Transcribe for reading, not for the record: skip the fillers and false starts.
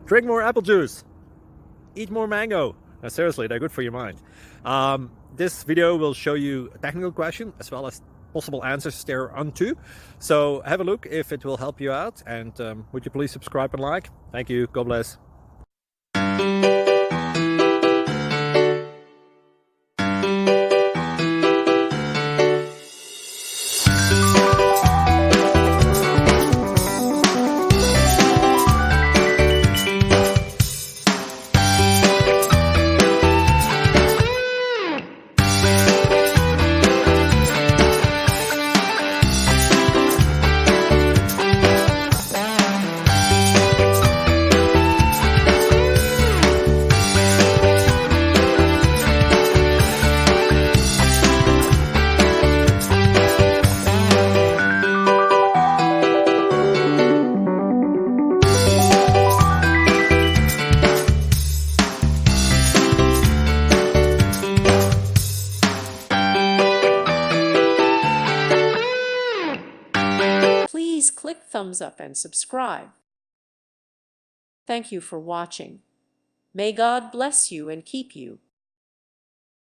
Drink more apple juice. Eat more mango. No, seriously, they're good for your mind. This video will show you a technical question as well as possible answers thereunto. So have a look if it will help you out, and would you please subscribe and like? Thank you. God bless. Please click thumbs up and subscribe. Thank you for watching. May God bless you and keep you.